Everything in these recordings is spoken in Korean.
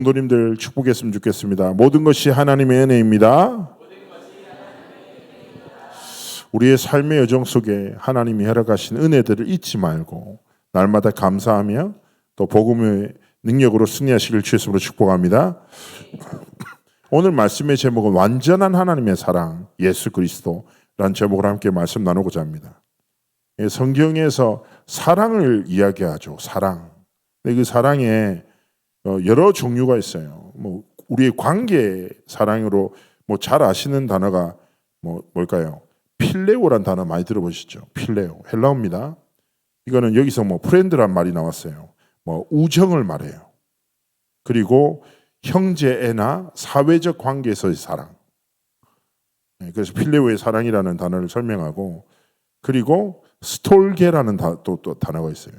성도님들 축복했으면 좋겠습니다. 모든 것이 하나님의 은혜입니다. 우리의 삶의 여정 속에 하나님이 허락하신 은혜들을 잊지 말고 날마다 감사하며 또 복음의 능력으로 승리하시길 주의 이름으로 축복합니다. 오늘 말씀의 제목은 완전한 하나님의 사랑 예수 그리스도라는 제목으로 함께 말씀 나누고자 합니다. 성경에서 사랑을 이야기하죠. 사랑. 근데 그 사랑에 여러 종류가 있어요. 우리의 관계 사랑으로 잘 아시는 단어가 뭘까요? 필레오란 단어 많이 들어보시죠? 필레오 헬라어입니다. 이거는 여기서 프렌드란 말이 나왔어요. 우정을 말해요. 그리고 형제애나 사회적 관계에서의 사랑. 그래서 필레오의 사랑이라는 단어를 설명하고, 그리고 스톨게라는 또 단어가 있어요.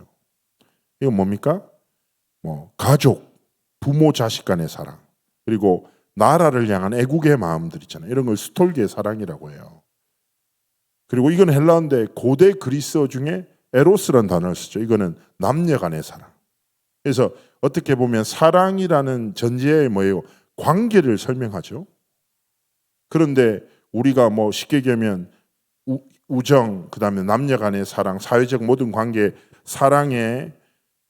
이건 뭡니까? 가족, 부모 자식 간의 사랑, 그리고 나라를 향한 애국의 마음들 있잖아요. 이런 걸 스톨게의 사랑이라고 해요. 그리고 이건 헬라어인데 고대 그리스어 중에 에로스라는 단어를 쓰죠. 이거는 남녀 간의 사랑. 그래서 어떻게 보면 사랑이라는 전제에 뭐예요? 관계를 설명하죠. 그런데 우리가 쉽게 얘기하면 우정, 그 다음에 남녀 간의 사랑, 사회적 모든 관계, 사랑의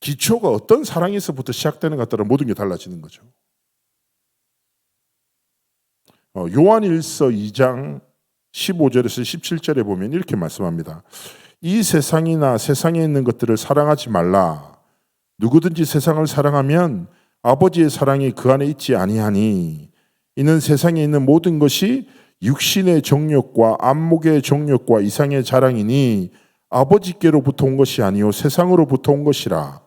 기초가 어떤 사랑에서부터 시작되는 것 따라 모든 게 달라지는 거죠. 요한일서 2장 15절에서 17절에 보면 이렇게 말씀합니다. 이 세상이나 세상에 있는 것들을 사랑하지 말라. 누구든지 세상을 사랑하면 아버지의 사랑이 그 안에 있지 아니하니, 이는 세상에 있는 모든 것이 육신의 정욕과 안목의 정욕과 이상의 자랑이니 아버지께로부터 온 것이 아니요 세상으로부터 온 것이라.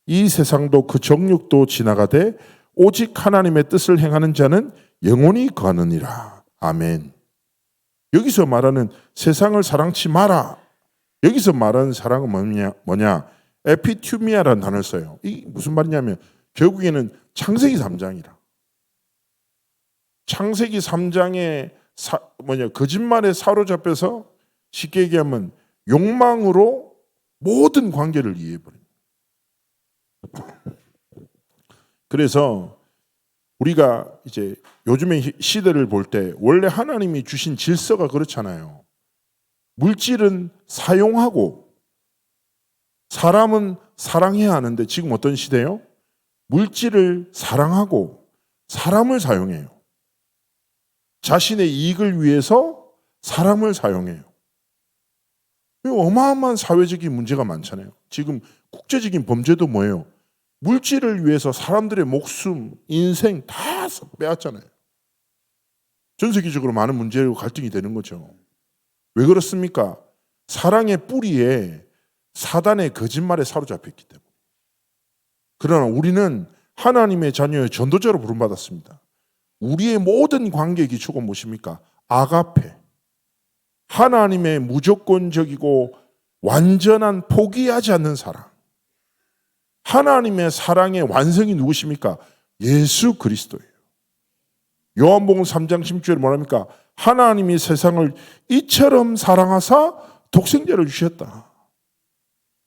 이 세상도 그 정욕도 지나가되 오직 하나님의 뜻을 행하는 자는 영원히 거하느니라. 아멘. 여기서 말하는 세상을 사랑치 마라. 여기서 말하는 사랑은 뭐냐? 에피튜미아라는 단어를 써요. 이게 무슨 말이냐면 결국에는 창세기 3장이라. 창세기 3장에 거짓말에 사로잡혀서 쉽게 얘기하면 욕망으로 모든 관계를 이해해버립니다. 그래서 우리가 이제 요즘의 시대를 볼 때 원래 하나님이 주신 질서가 그렇잖아요. 물질은 사용하고 사람은 사랑해야 하는데 지금 어떤 시대예요? 물질을 사랑하고 사람을 사용해요. 자신의 이익을 위해서 사람을 사용해요. 어마어마한 사회적인 문제가 많잖아요. 지금 국제적인 범죄도 뭐예요? 물질을 위해서 사람들의 목숨, 인생 다 빼앗잖아요. 전 세계적으로 많은 문제로 갈등이 되는 거죠. 왜 그렇습니까? 사랑의 뿌리에 사단의 거짓말에 사로잡혔기 때문에. 그러나 우리는 하나님의 자녀의 전도자로 부름받았습니다. 우리의 모든 관계의 기초가 무엇입니까? 아가페. 하나님의 무조건적이고 완전한 포기하지 않는 사랑. 하나님의 사랑의 완성이 누구십니까? 예수 그리스도예요. 요한복음 3장 16절에 뭐랍니까? 하나님이 세상을 이처럼 사랑하사 독생자를 주셨다.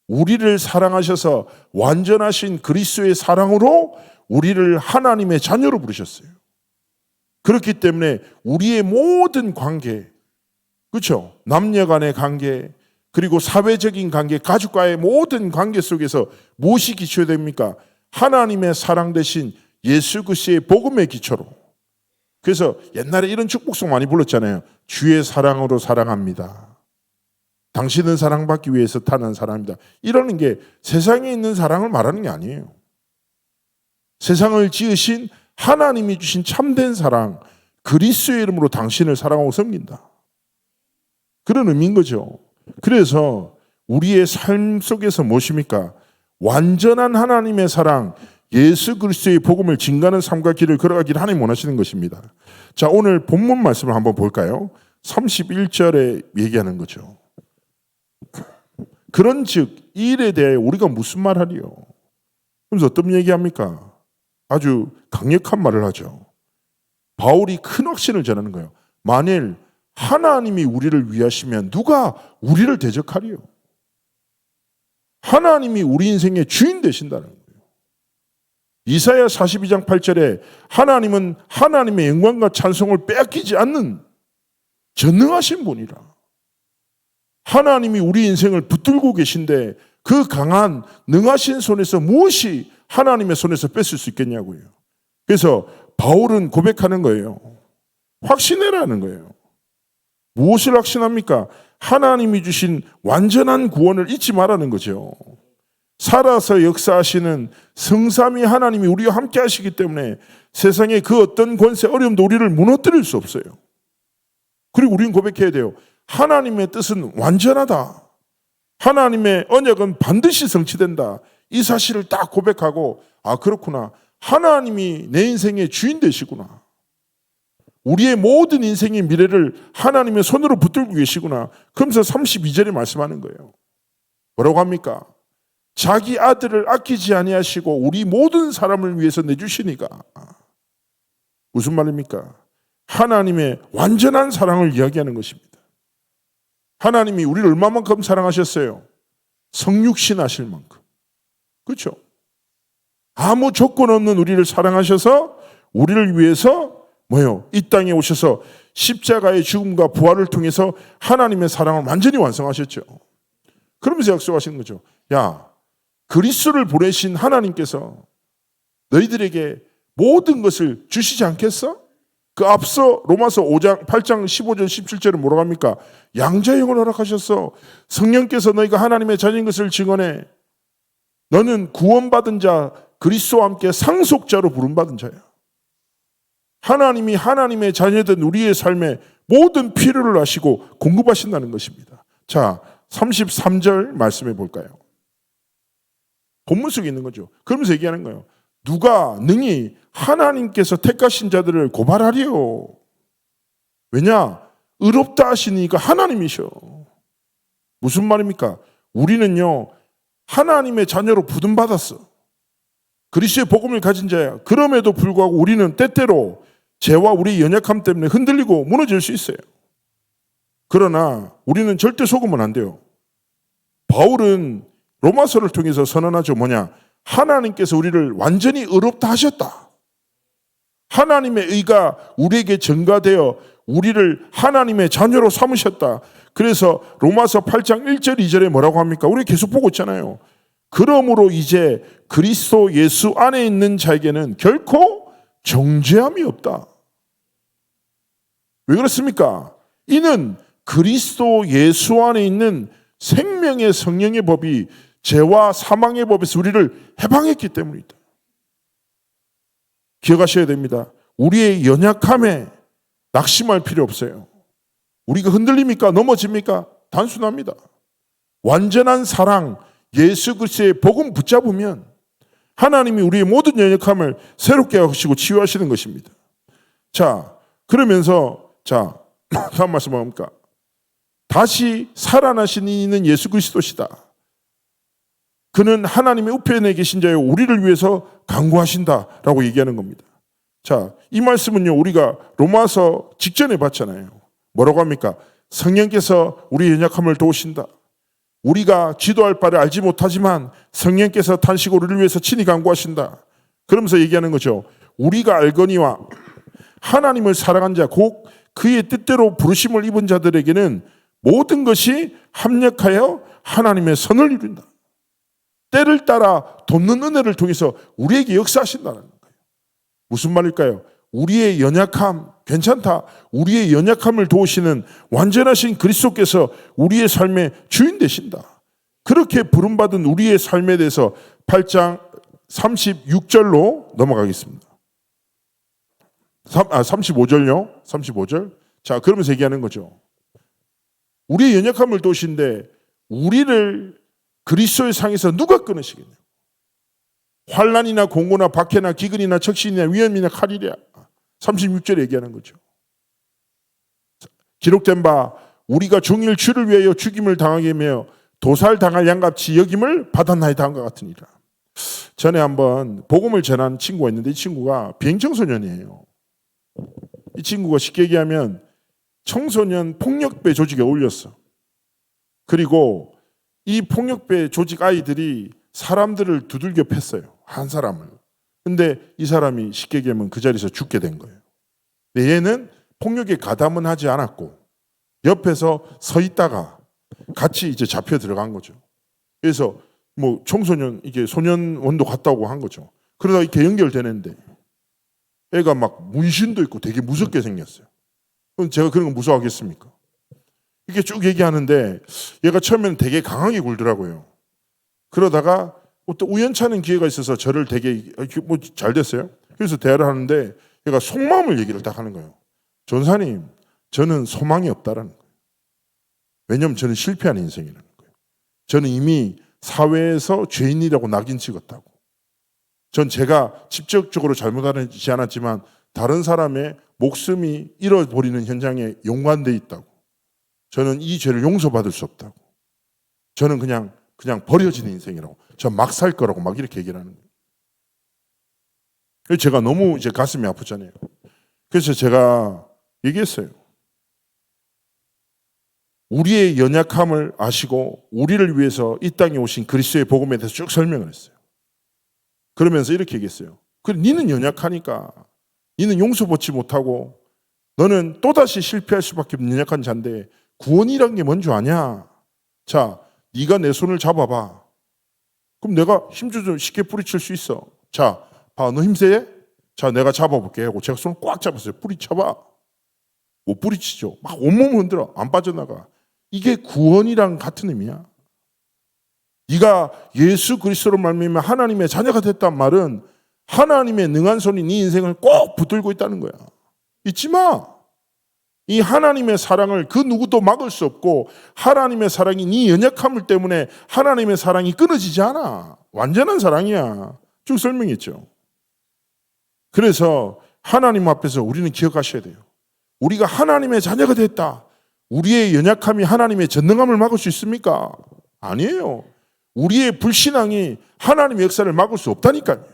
우리를 사랑하셔서 완전하신 그리스도의 사랑으로 우리를 하나님의 자녀로 부르셨어요. 그렇기 때문에 우리의 모든 관계, 그렇죠? 남녀 간의 관계, 그리고 사회적인 관계, 가족과의 모든 관계 속에서 무엇이 기초됩니까? 하나님의 사랑 대신 예수 그리스도의 복음의 기초로. 그래서 옛날에 이런 축복송 많이 불렀잖아요. 주의 사랑으로 사랑합니다. 당신은 사랑받기 위해서 타는 사랑입니다. 이러는 게 세상에 있는 사랑을 말하는 게 아니에요. 세상을 지으신 하나님이 주신 참된 사랑, 그리스도의 이름으로 당신을 사랑하고 섬긴다. 그런 의미인 거죠. 그래서 우리의 삶 속에서 무엇입니까? 완전한 하나님의 사랑, 예수 그리스도의 복음을 증거하는 삶과 길을 걸어가기를 하나님 원하시는 것입니다. 자, 오늘 본문 말씀을 한번 볼까요? 31절에 얘기하는 거죠. 그런즉 이 일에 대해 우리가 무슨 말하리요? 그래서 어떤 얘기합니까? 아주 강력한 말을 하죠. 바울이 큰 확신을 전하는 거예요. 만일 하나님이 우리를 위하시면 누가 우리를 대적하리요? 하나님이 우리 인생의 주인 되신다는 거예요. 이사야 42장 8절에 하나님은 하나님의 영광과 찬송을 빼앗기지 않는 전능하신 분이라. 하나님이 우리 인생을 붙들고 계신데 그 강한 능하신 손에서 무엇이 하나님의 손에서 뺏을 수 있겠냐고요. 그래서 바울은 고백하는 거예요. 확신해라는 거예요. 무엇을 확신합니까? 하나님이 주신 완전한 구원을 잊지 말라는 거죠. 살아서 역사하시는 성삼위 하나님이 우리와 함께 하시기 때문에 세상의 그 어떤 권세, 어려움도 우리를 무너뜨릴 수 없어요. 그리고 우리는 고백해야 돼요. 하나님의 뜻은 완전하다. 하나님의 언약은 반드시 성취된다. 이 사실을 딱 고백하고, 아, 그렇구나. 하나님이 내 인생의 주인 되시구나. 우리의 모든 인생의 미래를 하나님의 손으로 붙들고 계시구나. 그러면서 32절에 말씀하는 거예요. 뭐라고 합니까? 자기 아들을 아끼지 아니하시고 우리 모든 사람을 위해서 내주시니까. 무슨 말입니까? 하나님의 완전한 사랑을 이야기하는 것입니다. 하나님이 우리를 얼마만큼 사랑하셨어요? 성육신 하실 만큼. 그렇죠? 아무 조건 없는 우리를 사랑하셔서 우리를 위해서 뭐예요? 이 땅에 오셔서 십자가의 죽음과 부활을 통해서 하나님의 사랑을 완전히 완성하셨죠. 그러면서 약속하시는 거죠. 야, 그리스도를 보내신 하나님께서 너희들에게 모든 것을 주시지 않겠어? 그 앞서 로마서 5장 8장 15절 17절은 뭐라고 합니까? 양자형을 허락하셨어. 성령께서 너희가 하나님의 자녀인 것을 증언해. 너는 구원받은 자 그리스도와 함께 상속자로 부름받은 자야. 하나님이 하나님의 자녀된 우리의 삶에 모든 필요를 아시고 공급하신다는 것입니다. 자, 33절 말씀해 볼까요? 본문 속에 있는 거죠. 그러면서 얘기하는 거예요. 누가 능히 하나님께서 택하신 자들을 고발하리요. 왜냐? 의롭다 하시니까 하나님이셔. 무슨 말입니까? 우리는요, 하나님의 자녀로 부름받았어. 그리스도의 복음을 가진 자야. 그럼에도 불구하고 우리는 때때로 죄와 우리의 연약함 때문에 흔들리고 무너질 수 있어요. 그러나 우리는 절대 속으면 안 돼요. 바울은 로마서를 통해서 선언하죠. 뭐냐? 하나님께서 우리를 완전히 의롭다 하셨다. 하나님의 의가 우리에게 전가되어 우리를 하나님의 자녀로 삼으셨다. 그래서 로마서 8장 1절 2절에 뭐라고 합니까? 우리 계속 보고 있잖아요. 그러므로 이제 그리스도 예수 안에 있는 자에게는 결코 정죄함이 없다. 왜 그렇습니까? 이는 그리스도 예수 안에 있는 생명의 성령의 법이 죄와 사망의 법에서 우리를 해방했기 때문이다. 기억하셔야 됩니다. 우리의 연약함에 낙심할 필요 없어요. 우리가 흔들립니까? 넘어집니까? 단순합니다. 완전한 사랑, 예수 그리스도의 복음 붙잡으면 하나님이 우리의 모든 연약함을 새롭게 하시고 치유하시는 것입니다. 자, 그러면서 자, 다음 말씀 뭡니까? 다시 살아나신 이는 예수 그리스도시다. 그는 하나님의 우편에 계신 자여 우리를 위해서 간구하신다라고 얘기하는 겁니다. 자, 이 말씀은요, 우리가 로마서 직전에 봤잖아요. 뭐라고 합니까? 성령께서 우리 연약함을 도우신다. 우리가 기도할 바를 알지 못하지만 성령께서 탄식으로 우리를 위해서 친히 간구하신다. 그러면서 얘기하는 거죠. 우리가 알거니와 하나님을 사랑한 자, 곧 그의 뜻대로 부르심을 입은 자들에게는 모든 것이 합력하여 하나님의 선을 이룬다. 때를 따라 돕는 은혜를 통해서 우리에게 역사하신다는 거예요. 무슨 말일까요? 우리의 연약함 괜찮다. 우리의 연약함을 도우시는 완전하신 그리스도께서 우리의 삶의 주인 되신다. 그렇게 부름받은 우리의 삶에 대해서 8장 36절로 넘어가겠습니다. 35절요. 35절. 자, 그러면서 얘기하는 거죠. 우리의 연약함을 도우신데 우리를 그리스도의 상에서 누가 끊으시겠냐? 환난이나 공고나 박해나 기근이나 적신이나 위험이나 칼이랴. 36절에 얘기하는 거죠. 기록된 바 우리가 종일 주를 위하여 죽임을 당하게 하며 도살당할 양같이 여김을 받았나이다 한것 같으니라. 전에 한번 복음을 전한 친구가 있는데 이 친구가 비행청소년이에요. 이 친구가 쉽게 얘기하면 청소년 폭력배 조직에 어울렸어. 그리고 이 폭력배 조직 아이들이 사람들을 두들겨 팼어요. 한 사람을. 근데 이 사람이 쉽게 얘기하면 그 자리에서 죽게 된 거예요. 근데 얘는 폭력에 가담은 하지 않았고 옆에서 서 있다가 같이 이제 잡혀 들어간 거죠. 그래서 뭐 청소년 이게 소년원도 갔다고 한 거죠. 그러다 이렇게 연결되는데 애가 막 문신도 있고 되게 무섭게 생겼어요. 그럼 제가 그런 거 무서워하겠습니까? 이렇게 쭉 얘기하는데 얘가 처음에는 되게 강하게 굴더라고요. 그러다가 또 우연찮은 기회가 있어서 저를 되게 뭐 잘 됐어요. 그래서 대화를 하는데 얘가 속마음을 얘기를 딱 하는 거예요. 전사님, 저는 소망이 없다라는 거예요. 왜냐하면 저는 실패한 인생이라는 거예요. 저는 이미 사회에서 죄인이라고 낙인 찍었다고. 전 제가 직접적으로 잘못하지 않았지만 다른 사람의 목숨이 잃어버리는 현장에 연관돼 있다고. 저는 이 죄를 용서받을 수 없다고. 저는 그냥 버려지는 인생이라고. 전 막 살 거라고 막 이렇게 얘기를 하는 거예요. 그래서 제가 너무 이제 가슴이 아프잖아요. 그래서 제가 얘기했어요. 우리의 연약함을 아시고 우리를 위해서 이 땅에 오신 그리스도의 복음에 대해서 쭉 설명을 했어요. 그러면서 이렇게 얘기했어요. 그래, 니는 연약하니까 니는 용서받지 못하고 너는 또다시 실패할 수밖에 없는 연약한 자인데 구원이란 게 뭔 줄 아냐? 자, 네가 내 손을 잡아봐. 그럼 내가 힘줄 좀 쉽게 뿌리칠 수 있어. 자, 봐, 너 힘세? 자, 내가 잡아볼게 하고 제가 손을 꽉 잡았어요. 뿌리쳐봐. 못 뿌리치죠. 막 온몸을 흔들어. 안 빠져나가. 이게 구원이랑 같은 의미야. 네가 예수 그리스도로 말미암아 하나님의 자녀가 됐단 말은 하나님의 능한 손이 네 인생을 꼭 붙들고 있다는 거야. 잊지 마. 이 하나님의 사랑을 그 누구도 막을 수 없고 하나님의 사랑이 네 연약함을 때문에 하나님의 사랑이 끊어지지 않아. 완전한 사랑이야. 쭉 설명했죠. 그래서 하나님 앞에서 우리는 기억하셔야 돼요. 우리가 하나님의 자녀가 됐다. 우리의 연약함이 하나님의 전능함을 막을 수 있습니까? 아니에요. 우리의 불신앙이 하나님의 역사를 막을 수 없다니까요.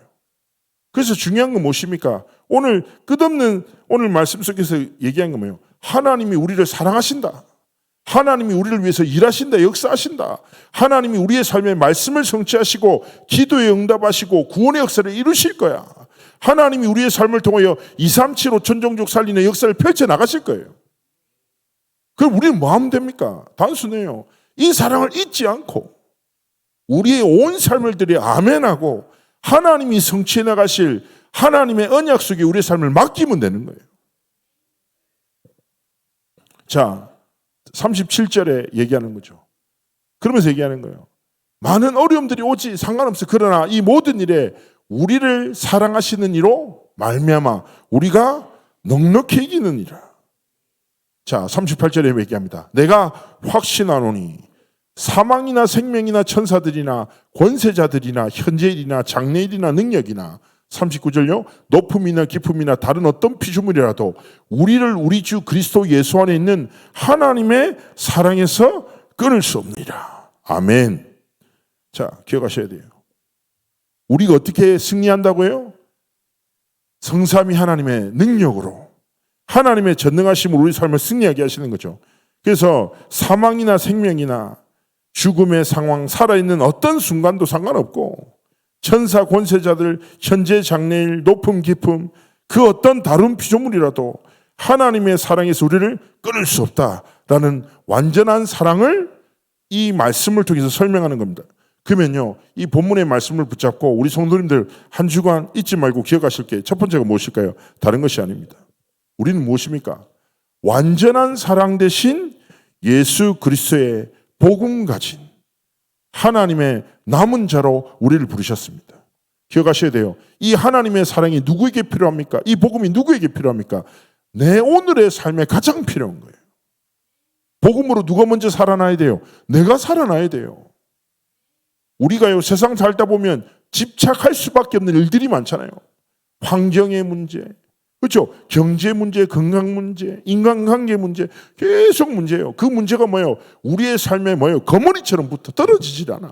그래서 중요한 건 무엇입니까? 오늘 끝없는 오늘 말씀 속에서 얘기한 건 뭐예요? 하나님이 우리를 사랑하신다. 하나님이 우리를 위해서 일하신다. 역사하신다. 하나님이 우리의 삶에 말씀을 성취하시고 기도에 응답하시고 구원의 역사를 이루실 거야. 하나님이 우리의 삶을 통하여 237 5천 종족 살리는 역사를 펼쳐나가실 거예요. 그럼 우리는 뭐 하면 됩니까? 단순해요. 이 사랑을 잊지 않고 우리의 온 삶을 들여 아멘하고 하나님이 성취해 나가실 하나님의 언약 속에 우리의 삶을 맡기면 되는 거예요. 자, 37절에 얘기하는 거죠. 그러면서 얘기하는 거예요. 많은 어려움들이 오지 상관없어. 그러나 이 모든 일에 우리를 사랑하시는 이로 말미암아 우리가 넉넉히 이기느니라. 자, 38절에 얘기합니다. 내가 확신하노니 사망이나 생명이나 천사들이나 권세자들이나 현재일이나 장래일이나 능력이나 39절요. 높음이나 깊음이나 다른 어떤 피조물이라도 우리를 우리 주 그리스도 예수 안에 있는 하나님의 사랑에서 끊을 수 없느니라. 아멘. 자, 기억하셔야 돼요. 우리가 어떻게 승리한다고요? 성삼위 하나님의 능력으로 하나님의 전능하심으로 우리 삶을 승리하게 하시는 거죠. 그래서 사망이나 생명이나 죽음의 상황, 살아있는 어떤 순간도 상관없고 천사, 권세자들, 현재, 장래일, 높음, 깊음 그 어떤 다른 피조물이라도 하나님의 사랑에서 우리를 끊을 수 없다라는 완전한 사랑을 이 말씀을 통해서 설명하는 겁니다. 그러면요, 이 본문의 말씀을 붙잡고 우리 성도님들 한 주간 잊지 말고 기억하실 게 첫 번째가 무엇일까요? 다른 것이 아닙니다. 우리는 무엇입니까? 완전한 사랑 대신 예수 그리스도의 복음 가진 하나님의 남은 자로 우리를 부르셨습니다. 기억하셔야 돼요. 이 하나님의 사랑이 누구에게 필요합니까? 이 복음이 누구에게 필요합니까? 내 오늘의 삶에 가장 필요한 거예요. 복음으로 누가 먼저 살아나야 돼요? 내가 살아나야 돼요. 우리가요, 세상 살다 보면 집착할 수밖에 없는 일들이 많잖아요. 환경의 문제, 그렇죠? 경제 문제, 건강 문제, 인간관계 문제, 계속 문제예요. 그 문제가 뭐예요? 우리의 삶에 뭐예요? 거머리처럼 붙어 떨어지질 않아.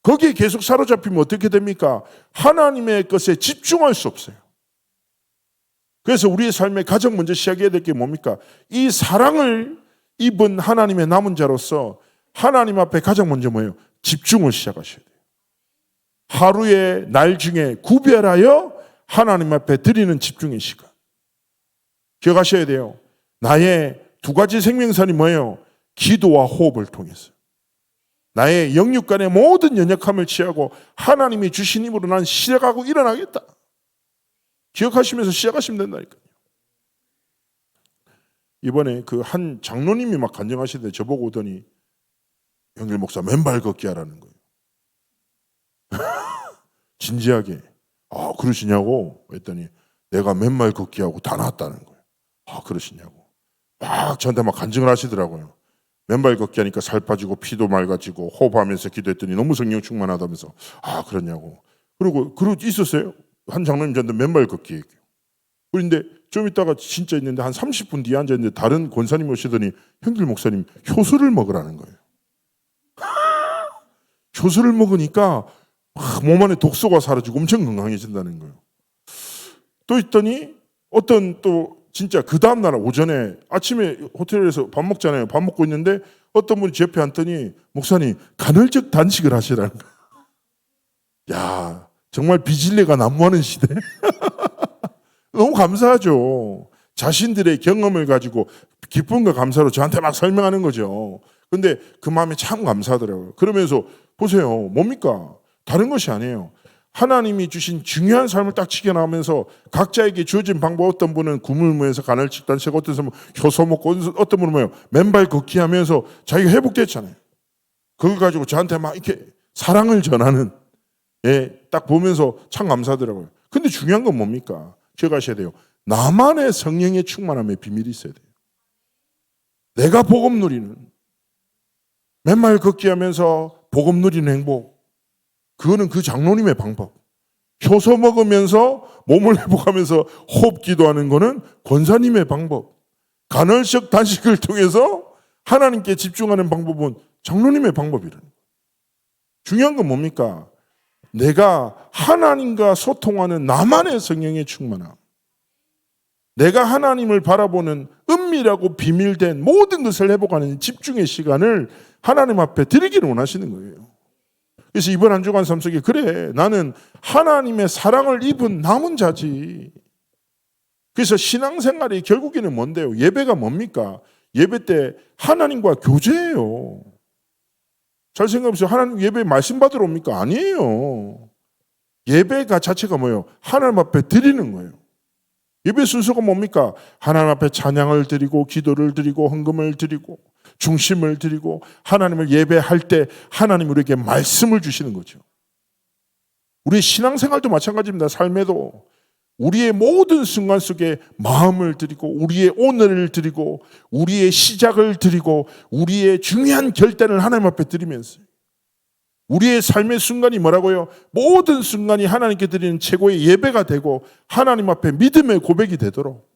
거기에 계속 사로잡히면 어떻게 됩니까? 하나님의 것에 집중할 수 없어요. 그래서 우리의 삶에 가장 먼저 시작해야 될 게 뭡니까? 이 사랑을 입은 하나님의 남은 자로서 하나님 앞에 가장 먼저 뭐예요? 집중을 시작하셔야 돼요. 하루의 날 중에 구별하여 하나님 앞에 드리는 집중의 시간. 기억하셔야 돼요. 나의 두 가지 생명선이 뭐예요? 기도와 호흡을 통해서. 나의 영육 간의 모든 연약함을 취하고 하나님이 주신 힘으로 난 시작하고 일어나겠다. 기억하시면서 시작하시면 된다니까요. 이번에 그 한 장로님이 막 간증하시는데 저보고 오더니 형길 목사 맨발 걷기 하라는 거예요. 진지하게. 아, 그러시냐고 했더니 내가 맨발 걷기 하고 다 나았다는 거예요. 아, 그러시냐고. 막 저한테 막 간증을 하시더라고요. 맨발 걷기 하니까 살 빠지고 피도 맑아지고 호흡하면서 기도했더니 너무 성령 충만하다면서. 아, 그러냐고. 그리고 있었어요. 한 장로님 저한테 맨발 걷기 얘기해요. 그런데 좀 있다가 진짜 있는데 한 30분 뒤에 앉아있는데 다른 권사님 오시더니 형길 목사님 효소를 먹으라는 거예요. 효소를 먹으니까 몸 안에 독소가 사라지고 엄청 건강해진다는 거예요. 또 있더니 어떤 또 진짜 그 다음날 오전에 아침에 호텔에서 밥 먹잖아요. 밥 먹고 있는데 어떤 분이 제 옆에 앉더니 목사님 간헐적 단식을 하시라는 거예요. 야, 정말 비진리가 난무하는 시대. 너무 감사하죠. 자신들의 경험을 가지고 기쁨과 감사로 저한테 막 설명하는 거죠. 근데 그 마음이 참 감사하더라고요. 그러면서 보세요. 뭡니까? 다른 것이 아니에요. 하나님이 주신 중요한 삶을 딱 지켜나가면서 각자에게 주어진 방법, 어떤 분은 굶을 모여서 간헐적 단식, 어떤 사람은 효소 먹고, 어떤 분은 뭐예요? 맨발 걷기 하면서 자기가 회복됐잖아요. 그걸 가지고 저한테 막 이렇게 사랑을 전하는, 예, 딱 보면서 참 감사하더라고요. 근데 중요한 건 뭡니까? 기억하셔야 돼요. 나만의 성령의 충만함의 비밀이 있어야 돼요. 내가 복음 누리는, 맨발 걷기 하면서 복음 누리는 행복, 그거는 그 장로님의 방법. 효소 먹으면서 몸을 회복하면서 호흡 기도하는 거는 권사님의 방법. 간헐적 단식을 통해서 하나님께 집중하는 방법은 장로님의 방법이라는 거예요. 중요한 건 뭡니까? 내가 하나님과 소통하는 나만의 성령의 충만함. 내가 하나님을 바라보는 은밀하고 비밀된 모든 것을 회복하는 집중의 시간을 하나님 앞에 드리기를 원하시는 거예요. 그래서 이번 한 주간 삶 속에 그래, 나는 하나님의 사랑을 입은 남은 자지. 그래서 신앙생활이 결국에는 뭔데요? 예배가 뭡니까? 예배 때 하나님과 교제예요. 잘 생각해보세요. 하나님 예배 말씀 받으러 옵니까? 아니에요. 예배가 자체가 뭐예요? 하나님 앞에 드리는 거예요. 예배 순서가 뭡니까? 하나님 앞에 찬양을 드리고 기도를 드리고 헌금을 드리고 중심을 드리고 하나님을 예배할 때 하나님 우리에게 말씀을 주시는 거죠. 우리의 신앙생활도 마찬가지입니다. 삶에도 우리의 모든 순간 속에 마음을 드리고 우리의 오늘을 드리고 우리의 시작을 드리고 우리의 중요한 결단을 하나님 앞에 드리면서 우리의 삶의 순간이 뭐라고요? 모든 순간이 하나님께 드리는 최고의 예배가 되고 하나님 앞에 믿음의 고백이 되도록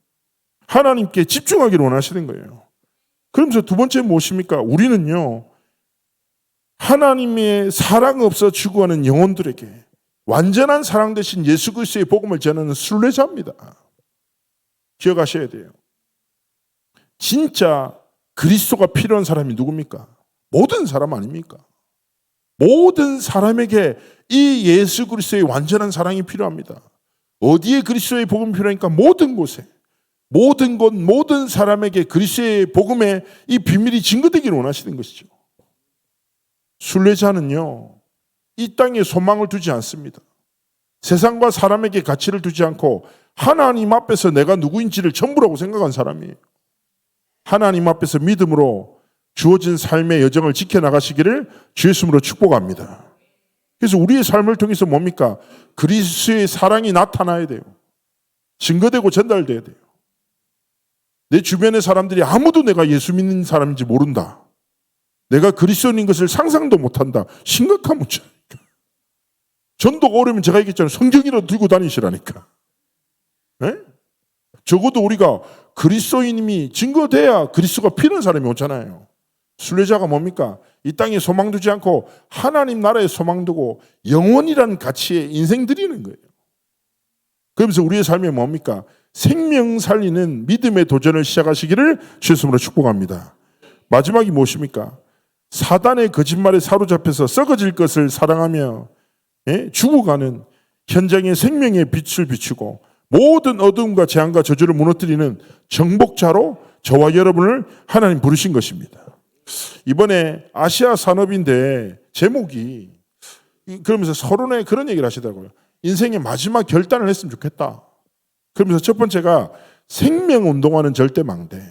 하나님께 집중하기를 원하시는 거예요. 그러면서 두 번째 무엇입니까? 우리는요, 하나님의 사랑 없어 죽어가는 영혼들에게 완전한 사랑 대신 예수 그리스도의 복음을 전하는 순례자입니다. 기억하셔야 돼요. 진짜 그리스도가 필요한 사람이 누굽니까? 모든 사람 아닙니까? 모든 사람에게 이 예수 그리스도의 완전한 사랑이 필요합니다. 어디에 그리스도의 복음이 필요하니까 모든 곳에, 모든 곳, 모든 사람에게 그리스도의 복음의 이 비밀이 증거되기를 원하시는 것이죠. 순례자는요, 이 땅에 소망을 두지 않습니다. 세상과 사람에게 가치를 두지 않고 하나님 앞에서 내가 누구인지를 전부라고 생각한 사람이에요. 하나님 앞에서 믿음으로 주어진 삶의 여정을 지켜나가시기를 주의 이름으로 축복합니다. 그래서 우리의 삶을 통해서 뭡니까? 그리스도의 사랑이 나타나야 돼요. 증거되고 전달돼야 돼요. 내 주변의 사람들이 아무도 내가 예수 믿는 사람인지 모른다. 내가 그리스도인인 것을 상상도 못한다. 심각한 문제니까. 전도가 어려우면 제가 얘기했잖아요. 성경이라도 들고 다니시라니까. 네? 적어도 우리가 그리스도인임이 증거돼야 그리스도가 필요한 사람이 오잖아요. 순례자가 뭡니까? 이 땅에 소망 두지 않고 하나님 나라에 소망 두고 영원이라는 가치에 인생 드리는 거예요. 그러면서 우리의 삶이 뭡니까? 생명 살리는 믿음의 도전을 시작하시기를 주의 이름으로 축복합니다. 마지막이 무엇입니까? 사단의 거짓말에 사로잡혀서 썩어질 것을 사랑하며 죽어가는 현장의 생명의 빛을 비추고 모든 어둠과 재앙과 저주를 무너뜨리는 정복자로 저와 여러분을 하나님 부르신 것입니다. 이번에 아시아 산업인데 제목이 그러면서 서론에 그런 얘기를 하시더라고요. 인생의 마지막 결단을 했으면 좋겠다. 그러면서 첫 번째가 생명운동하는 절대망대,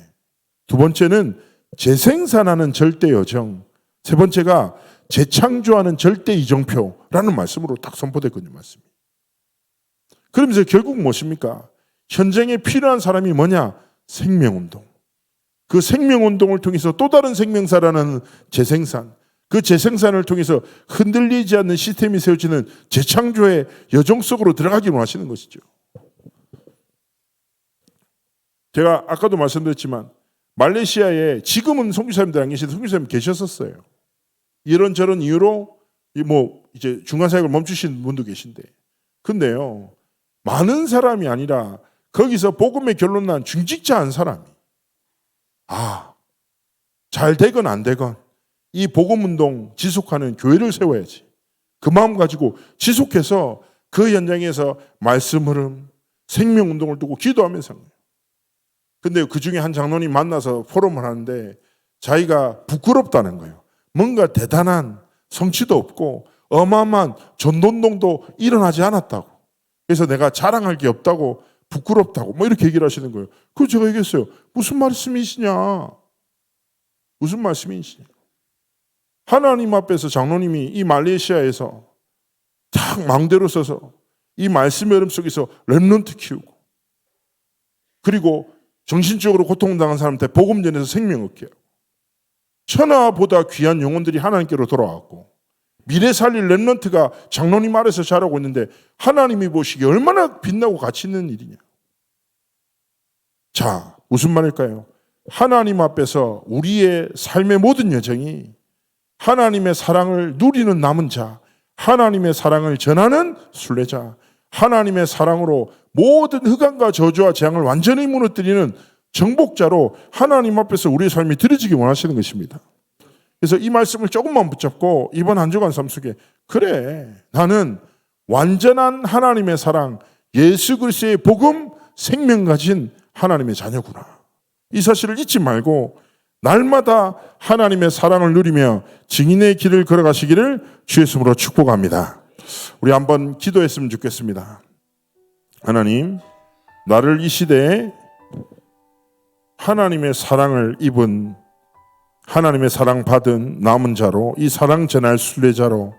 두 번째는 재생산하는 절대여정, 세 번째가 재창조하는 절대이정표라는 말씀으로 딱 선포됐거든요. 말씀이. 그러면서 결국 무엇입니까? 현장에 필요한 사람이 뭐냐? 생명운동. 그 생명운동을 통해서 또 다른 생명사라는 재생산, 그 재생산을 통해서 흔들리지 않는 시스템이 세워지는 재창조의 여정 속으로 들어가기를 원하시는 것이죠. 제가 아까도 말씀드렸지만 말레이시아에 지금은 선교사님들 안 계신데 선교사님 계셨었어요. 이런저런 이유로 이제 중간 사역을 멈추신 분도 계신데, 근데요 많은 사람이 아니라 거기서 복음의 결론 난 중직자 한 사람이 잘 되건 안 되건 이 복음운동 지속하는 교회를 세워야지, 그 마음 가지고 지속해서 그 현장에서 말씀 흐름, 생명운동을 두고 기도하면서, 근데 그 중에 한 장로님 만나서 포럼을 하는데 자기가 부끄럽다는 거예요. 뭔가 대단한 성취도 없고 어마어마한 전도운동도 일어나지 않았다고, 그래서 내가 자랑할 게 없다고, 부끄럽다고 이렇게 얘기를 하시는 거예요. 그래서 제가 얘기했어요. 무슨 말씀이시냐? 무슨 말씀이시냐? 하나님 앞에서 장로님이 이 말레이시아에서 딱 망대로 서서 이 말씀의 흐름 속에서 렘넌트 키우고, 그리고 정신적으로 고통당한 사람한테 복음 전해서 생명 얻게 하고, 천하보다 귀한 영혼들이 하나님께로 돌아왔고, 미래 살릴 렘넌트가 장로님 아래서 자라고 있는데 하나님이 보시기에 얼마나 빛나고 가치 있는 일이냐. 자, 무슨 말일까요? 하나님 앞에서 우리의 삶의 모든 여정이 하나님의 사랑을 누리는 남은 자, 하나님의 사랑을 전하는 순례자, 하나님의 사랑으로 모든 흑암과 저주와 재앙을 완전히 무너뜨리는 정복자로 하나님 앞에서 우리의 삶이 드려지기 원하시는 것입니다. 그래서 이 말씀을 조금만 붙잡고 이번 한 주간 삶 속에, 그래, 나는 완전한 하나님의 사랑, 예수 그리스도의 복음, 생명 가진 하나님의 자녀구나. 이 사실을 잊지 말고 날마다 하나님의 사랑을 누리며 증인의 길을 걸어가시기를 주의 이름으로 축복합니다. 우리 한번 기도했으면 좋겠습니다. 하나님, 나를 이 시대에 하나님의 사랑을 입은, 하나님의 사랑 받은 남은 자로, 이 사랑 전할 순례자로,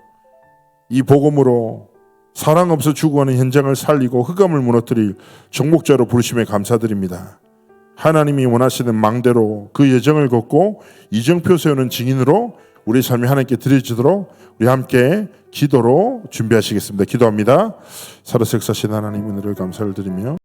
이 복음으로 사랑 없어 죽어가는 현장을 살리고 흑암을 무너뜨릴 정복자로 부르심에 감사드립니다. 하나님이 원하시는 망대로 그 여정을 걷고 이정표 세우는 증인으로 우리 삶이 하나님께 드려지도록 우리 함께 기도로 준비하시겠습니다. 기도합니다. 살아서 역사하신 하나님 은혜를 감사를 드리며